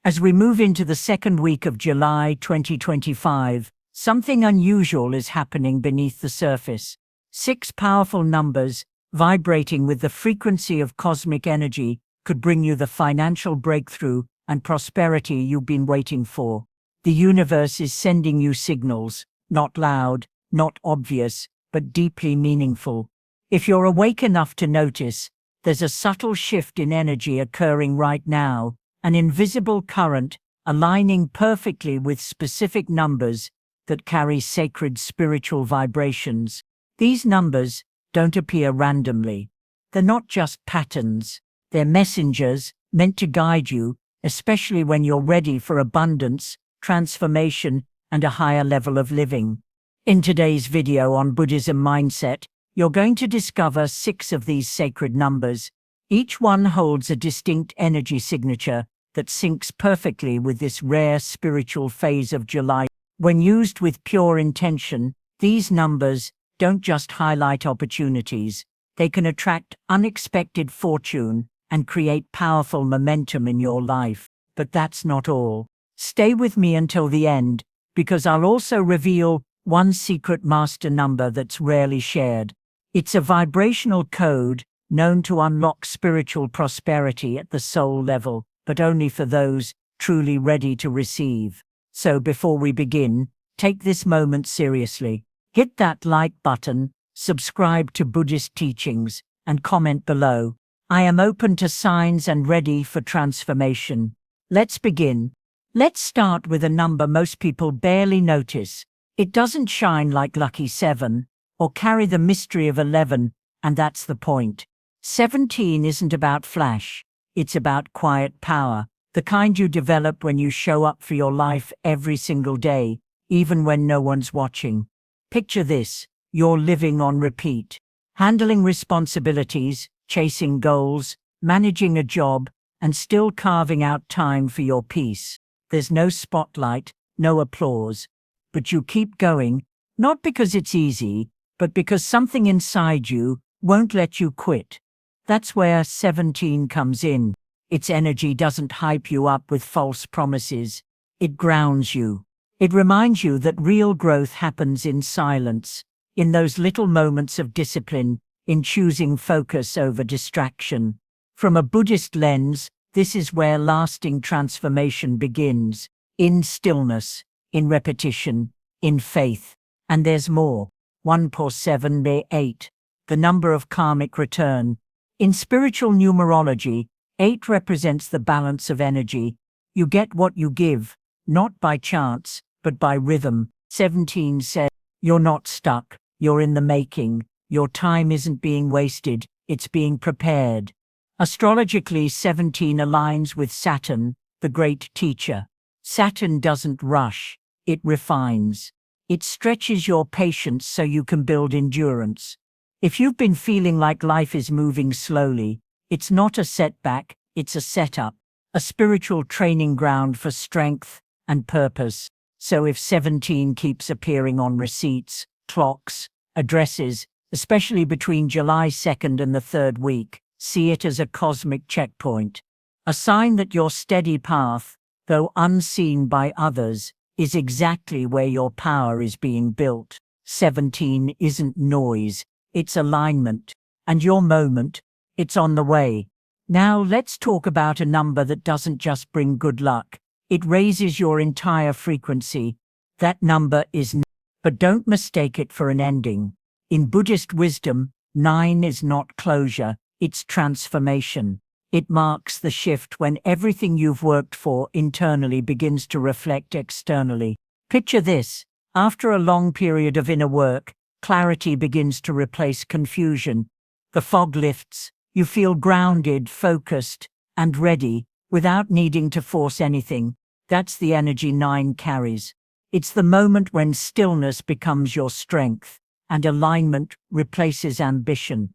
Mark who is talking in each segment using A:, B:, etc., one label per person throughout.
A: As we move into the second week of July 2025, something unusual is happening beneath the surface. 6 powerful numbers, vibrating with the frequency of cosmic energy, could bring you the financial breakthrough and prosperity you've been waiting for. The universe is sending you signals, not loud, not obvious, but deeply meaningful. If you're awake enough to notice, there's a subtle shift in energy occurring right now, an invisible current aligning perfectly with specific numbers that carry sacred spiritual vibrations. These numbers don't appear randomly. They're not just patterns. They're messengers meant to guide you, especially when you're ready for abundance, transformation, and a higher level of living. In today's video on Buddhism Mindset, you're going to discover 6 of these sacred numbers. Each one holds a distinct energy signature that syncs perfectly with this rare spiritual phase of July. When used with pure intention, these numbers don't just highlight opportunities. They can attract unexpected fortune and create powerful momentum in your life. But that's not all. Stay with me until the end, because I'll also reveal one secret master number that's rarely shared. It's a vibrational code known to unlock spiritual prosperity at the soul level, but only for those truly ready to receive. So before we begin, take this moment seriously. Hit that like button, subscribe to Buddhist Teachings, and comment below. I am open to signs and ready for transformation. Let's begin. Let's start with a number most people barely notice. It doesn't shine like lucky 7, or carry the mystery of 11, and that's the point. 17 isn't about flash. It's about quiet power, the kind you develop when you show up for your life every single day, even when no one's watching. Picture this: you're living on repeat, handling responsibilities, chasing goals, managing a job, and still carving out time for your peace. There's no spotlight, no applause, but you keep going, not because it's easy, but because something inside you won't let you quit. That's where 17 comes in. Its energy doesn't hype you up with false promises. It grounds you. It reminds you that real growth happens in silence, in those little moments of discipline, in choosing focus over distraction. From a Buddhist lens, this is where lasting transformation begins, in stillness, in repetition, in faith. And there's more. 1 + 7 = 8, the number of karmic return. In spiritual numerology, 8 represents the balance of energy. You get what you give, not by chance, but by rhythm. 17 says, you're not stuck, you're in the making. Your time isn't being wasted, it's being prepared. Astrologically, 17 aligns with Saturn, the great teacher. Saturn doesn't rush, it refines. It stretches your patience so you can build endurance. If you've been feeling like life is moving slowly, it's not a setback, it's a setup, a spiritual training ground for strength and purpose. So if 17 keeps appearing on receipts, clocks, addresses, especially between July 2nd and the 3rd week, see it as a cosmic checkpoint. A sign that your steady path, though unseen by others, is exactly where your power is being built. 17 isn't noise, it's alignment. And your moment, it's on the way. Now let's talk about a number that doesn't just bring good luck. It raises your entire frequency. That number is 9, but don't mistake it for an ending. In Buddhist wisdom, 9 is not closure, it's transformation. It marks the shift when everything you've worked for internally begins to reflect externally. Picture this: after a long period of inner work, clarity begins to replace confusion. The fog lifts, you feel grounded, focused, and ready, without needing to force anything. That's the energy 9 carries. It's the moment when stillness becomes your strength, and alignment replaces ambition.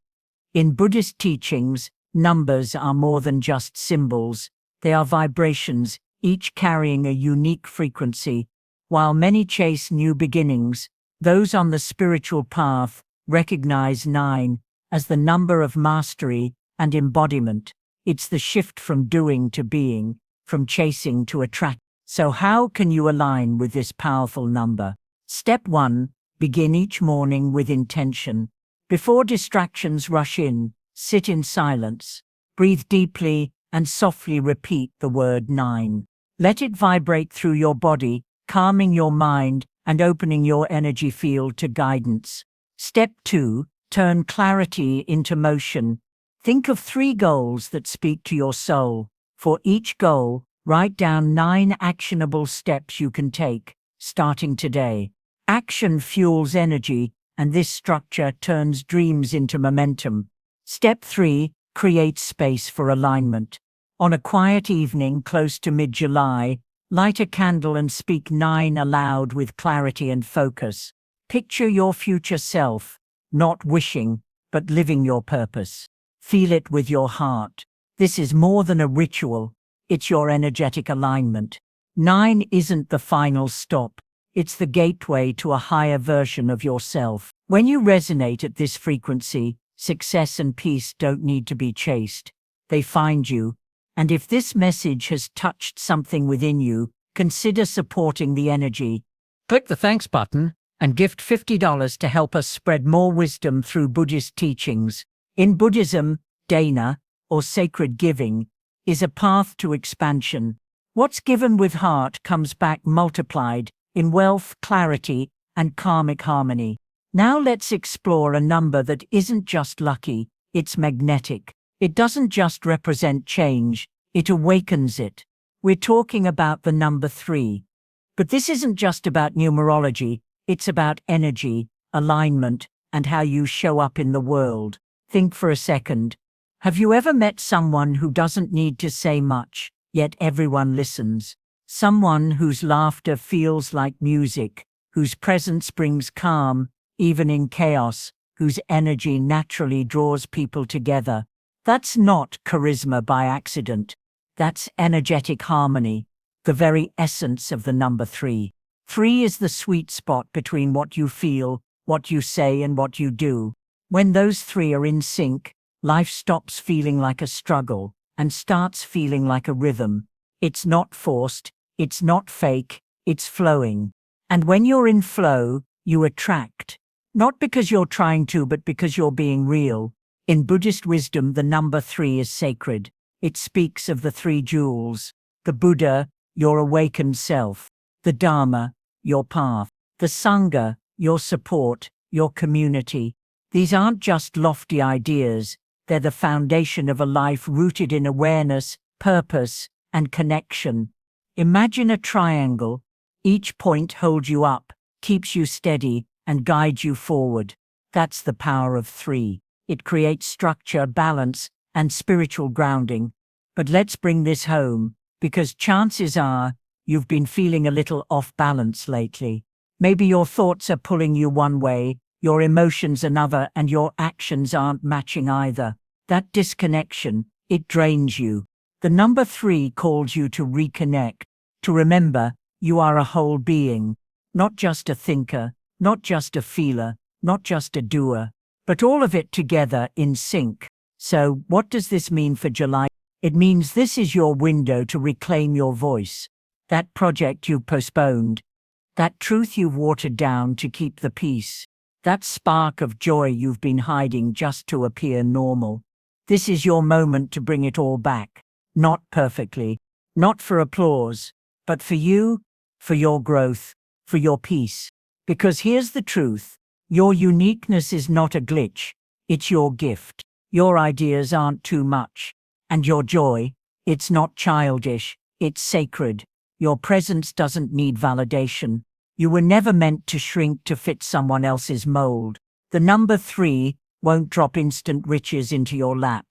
A: In Buddhist teachings, numbers are more than just symbols. They are vibrations, each carrying a unique frequency. While many chase new beginnings, those on the spiritual path recognize 9 as the number of mastery and embodiment. It's the shift from doing to being, from chasing to attract. So how can you align with this powerful number? Step 1. Begin each morning with intention. Before distractions rush in, sit in silence. Breathe deeply and softly repeat the word 9. Let it vibrate through your body, calming your mind and opening your energy field to guidance. Step 2. Turn clarity into motion. Think of 3 goals that speak to your soul. For each goal, write down 9 actionable steps you can take, starting today. Action fuels energy, and this structure turns dreams into momentum. Step 3. Create space for alignment. On a quiet evening close to mid-July, light a candle and speak 9 aloud with clarity and focus. Picture your future self, not wishing, but living your purpose. Feel it with your heart. This is more than a ritual, it's your energetic alignment. 9 isn't the final stop, it's the gateway to a higher version of yourself. When you resonate at this frequency, success and peace don't need to be chased. They find you. And if this message has touched something within you, consider supporting the energy. Click the thanks button and gift $50 to help us spread more wisdom through Buddhist teachings. In Buddhism, dana, or sacred giving, is a path to expansion. What's given with heart comes back multiplied in wealth, clarity, and karmic harmony. Now let's explore a number that isn't just lucky, it's magnetic. It doesn't just represent change, it awakens it. We're talking about the number 3. But this isn't just about numerology, it's about energy, alignment, and how you show up in the world. Think for a second. Have you ever met someone who doesn't need to say much, yet everyone listens? Someone whose laughter feels like music, whose presence brings calm, even in chaos, whose energy naturally draws people together. That's not charisma by accident. That's energetic harmony, the very essence of the number 3. 3 is the sweet spot between what you feel, what you say, and what you do. When those 3 are in sync, life stops feeling like a struggle and starts feeling like a rhythm. It's not forced, it's not fake, it's flowing. And when you're in flow, you attract. Not because you're trying to, but because you're being real. In Buddhist wisdom, the number 3 is sacred. It speaks of the 3 jewels: the Buddha, your awakened self; the Dharma, your path; the Sangha, your support, your community. These aren't just lofty ideas, they're the foundation of a life rooted in awareness, purpose, and connection. Imagine a triangle. Each point holds you up, keeps you steady, and guides you forward. That's the power of 3. It creates structure, balance, and spiritual grounding. But let's bring this home, because chances are you've been feeling a little off balance lately. Maybe your thoughts are pulling you one way, your emotions another, and your actions aren't matching either. That disconnection, it drains you. The number 3 calls you to reconnect, to remember you are a whole being, not just a thinker, not just a feeler, not just a doer, but all of it together in sync. So, what does this mean for July? It means this is your window to reclaim your voice. That project you've postponed, that truth you've watered down to keep the peace, that spark of joy you've been hiding just to appear normal. This is your moment to bring it all back. Not perfectly, not for applause, but for you, for your growth, for your peace. Because here's the truth, your uniqueness is not a glitch, it's your gift. Your ideas aren't too much. And your joy, it's not childish, it's sacred. Your presence doesn't need validation. You were never meant to shrink to fit someone else's mold. The number 3 won't drop instant riches into your lap,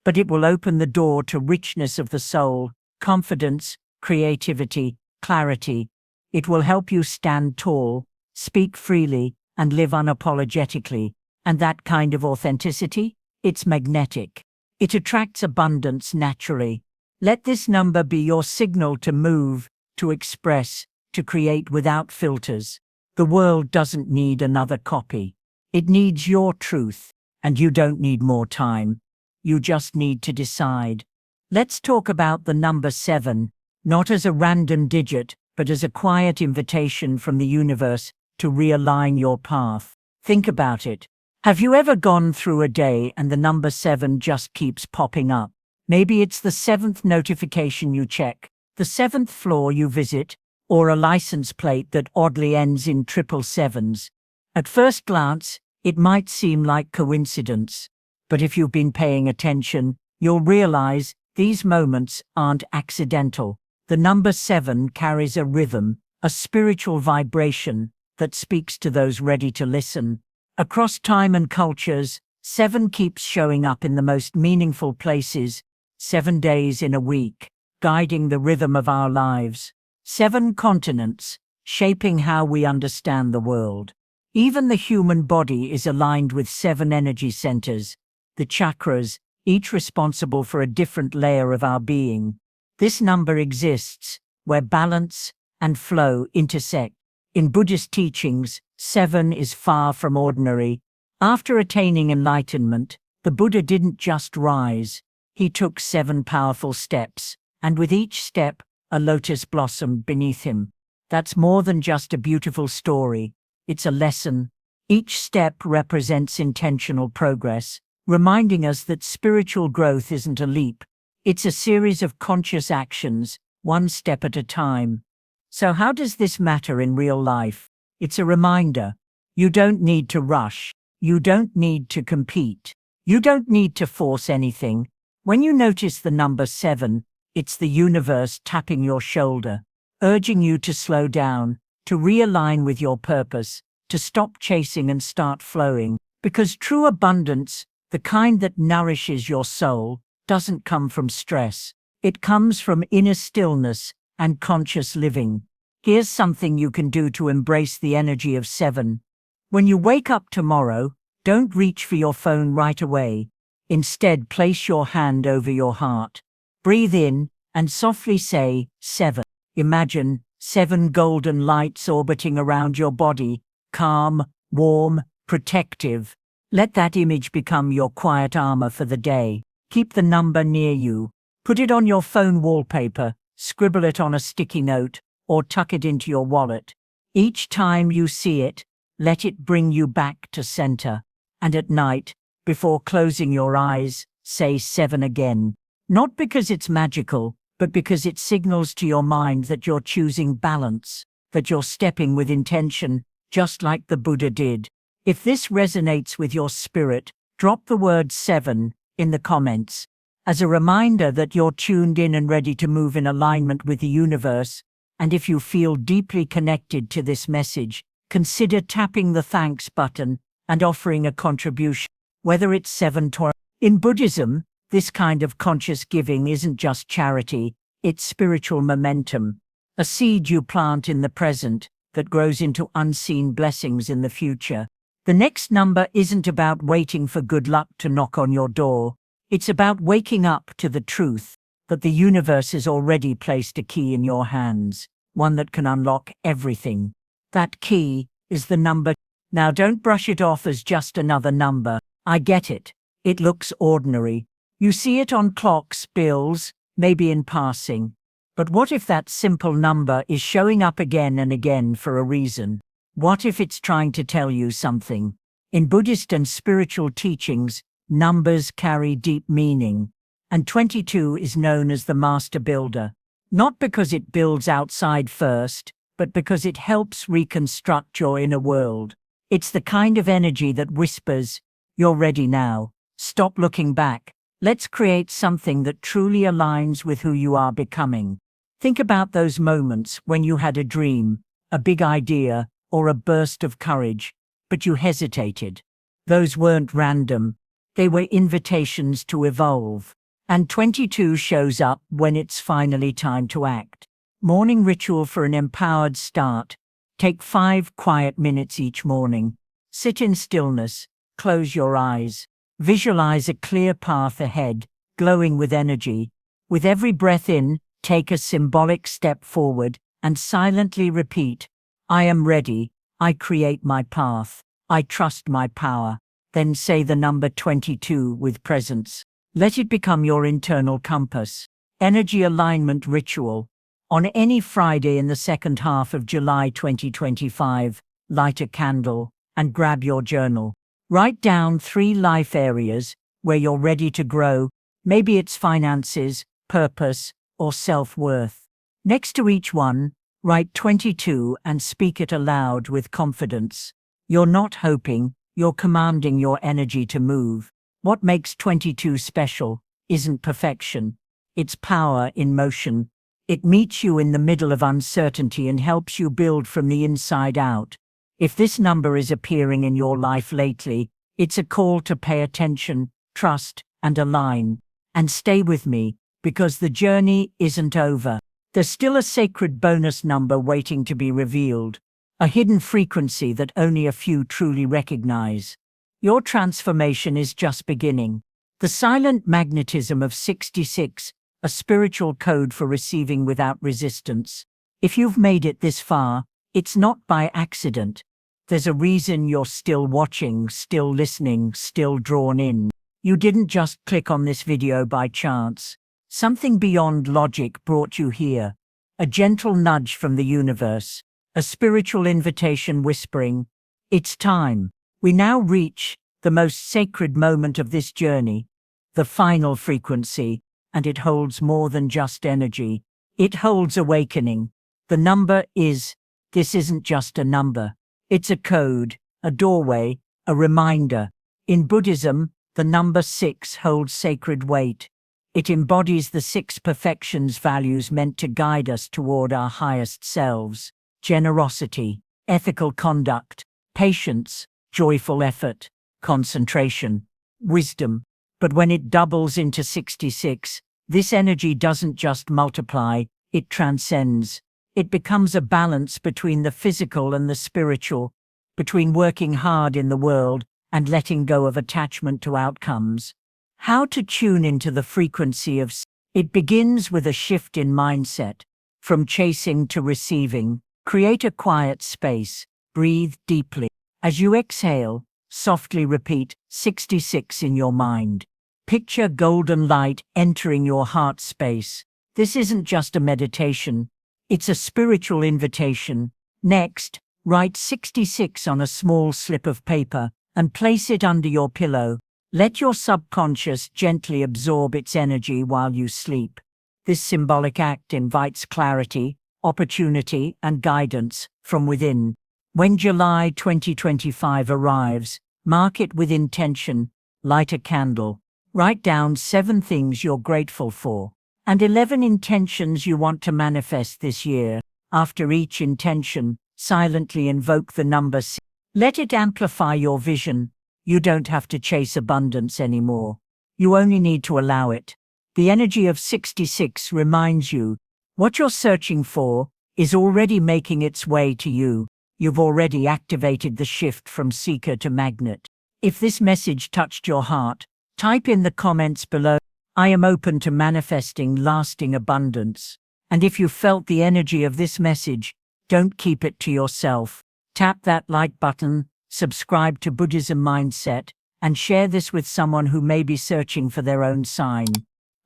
A: but it will open the door to richness of the soul, confidence, creativity, clarity. It will help you stand tall, speak freely, and live unapologetically. And that kind of authenticity, it's magnetic. It attracts abundance naturally. Let this number be your signal to move, to express, to create without filters. The world doesn't need another copy. It needs your truth, and you don't need more time. You just need to decide. Let's talk about the number 7, not as a random digit, but as a quiet invitation from the universe to realign your path. Think about it. Have you ever gone through a day and the number 7 just keeps popping up? Maybe it's the 7th notification you check, the 7th floor you visit, or a license plate that oddly ends in 777s. At first glance, it might seem like coincidence, but if you've been paying attention, you'll realize these moments aren't accidental. The number 7 carries a rhythm, a spiritual vibration that speaks to those ready to listen. Across time and cultures, 7 keeps showing up in the most meaningful places, 7 days in a week, guiding the rhythm of our lives. 7 continents, shaping how we understand the world. Even the human body is aligned with 7 energy centers, the chakras, each responsible for a different layer of our being. This number exists where balance and flow intersect. In Buddhist teachings, 7 is far from ordinary. After attaining enlightenment, the Buddha didn't just rise. He took 7 powerful steps, and with each step, a lotus blossomed beneath him. That's more than just a beautiful story. It's a lesson. Each step represents intentional progress, reminding us that spiritual growth isn't a leap. It's a series of conscious actions, one step at a time. So how does this matter in real life? It's a reminder. You don't need to rush. You don't need to compete. You don't need to force anything. When you notice the number 7, it's the universe tapping your shoulder, urging you to slow down, to realign with your purpose, to stop chasing and start flowing. Because true abundance, the kind that nourishes your soul, doesn't come from stress. It comes from inner stillness and conscious living. Here's something you can do to embrace the energy of 7. When you wake up tomorrow, don't reach for your phone right away. Instead, place your hand over your heart. Breathe in and softly say, 7. Imagine 7 golden lights orbiting around your body, calm, warm, protective. Let that image become your quiet armor for the day. Keep the number near you. Put it on your phone wallpaper, scribble it on a sticky note, or tuck it into your wallet. Each time you see it, let it bring you back to center. And at night, before closing your eyes, say 7 again. Not because it's magical, but because it signals to your mind that you're choosing balance, that you're stepping with intention, just like the Buddha did. If this resonates with your spirit, drop the word 7 in the comments, as a reminder that you're tuned in and ready to move in alignment with the universe. And if you feel deeply connected to this message, consider tapping the thanks button and offering a contribution, whether it's 7 or. In Buddhism, this kind of conscious giving isn't just charity, it's spiritual momentum, a seed you plant in the present that grows into unseen blessings in the future. The next number isn't about waiting for good luck to knock on your door. It's about waking up to the truth that the universe has already placed a key in your hands, one that can unlock everything. That key is the number. Now don't brush it off as just another number. I get it. It looks ordinary. You see it on clocks, bills, maybe in passing. But what if that simple number is showing up again and again for a reason? What if it's trying to tell you something? In Buddhist and spiritual teachings, numbers carry deep meaning. And 22 is known as the master builder. Not because it builds outside first, but because it helps reconstruct your inner world. It's the kind of energy that whispers, "You're ready now. Stop looking back. Let's create something that truly aligns with who you are becoming." Think about those moments when you had a dream, a big idea, or a burst of courage, but you hesitated. Those weren't random. They were invitations to evolve. And 22 shows up when it's finally time to act. Morning ritual for an empowered start. Take 5 quiet minutes each morning. Sit in stillness, close your eyes. Visualize a clear path ahead, glowing with energy. With every breath in, take a symbolic step forward and silently repeat, "I am ready. I create my path. I trust my power." Then say the number 22 with presence. Let it become your internal compass. Energy alignment ritual. On any Friday in the second half of July 2025, light a candle and grab your journal. Write down 3 life areas where you're ready to grow. Maybe it's finances, purpose, or self-worth. Next to each one, write 22 and speak it aloud with confidence. You're not hoping, you're commanding your energy to move. What makes 22 special isn't perfection. It's power in motion. It meets you in the middle of uncertainty and helps you build from the inside out. If this number is appearing in your life lately, it's a call to pay attention, trust, and align. And stay with me, because the journey isn't over. There's still a sacred bonus number waiting to be revealed, a hidden frequency that only a few truly recognize. Your transformation is just beginning. The silent magnetism of 66, a spiritual code for receiving without resistance. If you've made it this far, it's not by accident. There's a reason you're still watching, still listening, still drawn in. You didn't just click on this video by chance. Something beyond logic brought you here. A gentle nudge from the universe. A spiritual invitation whispering, "It's time." We now reach the most sacred moment of this journey, the final frequency, and it holds more than just energy. It holds awakening. The number this isn't just a number. It's a code, a doorway, a reminder. In Buddhism, the number 6 holds sacred weight. It embodies the 6 perfections values meant to guide us toward our highest selves: generosity, ethical conduct, patience, joyful effort, concentration, wisdom. But when it doubles into 66, this energy doesn't just multiply, it transcends. It becomes a balance between the physical and the spiritual, between working hard in the world and letting go of attachment to outcomes. How to tune into the frequency of it begins with a shift in mindset, from chasing to receiving. Create a quiet space, breathe deeply. As you exhale, softly repeat 66 in your mind. Picture golden light entering your heart space. This isn't just a meditation, it's a spiritual invitation. Next, write 66 on a small slip of paper and place it under your pillow. Let your subconscious gently absorb its energy while you sleep. This symbolic act invites clarity, opportunity, and guidance from within. When July 2025 arrives, mark it with intention, light a candle, write down 7 things you're grateful for, and 11 intentions you want to manifest this year. After each intention, silently invoke the number 6. Let it amplify your vision. You don't have to chase abundance anymore. You only need to allow it. The energy of 66 reminds you, what you're searching for is already making its way to you. You've already activated the shift from seeker to magnet. If this message touched your heart, type in the comments below, "I am open to manifesting lasting abundance." And if you felt the energy of this message, don't keep it to yourself. Tap that like button, subscribe to Buddhism Mindset, and share this with someone who may be searching for their own sign.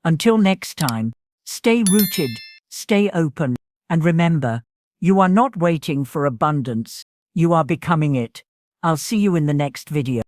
A: Until next time, stay rooted, stay open, and remember, you are not waiting for abundance, you are becoming it. I'll see you in the next video.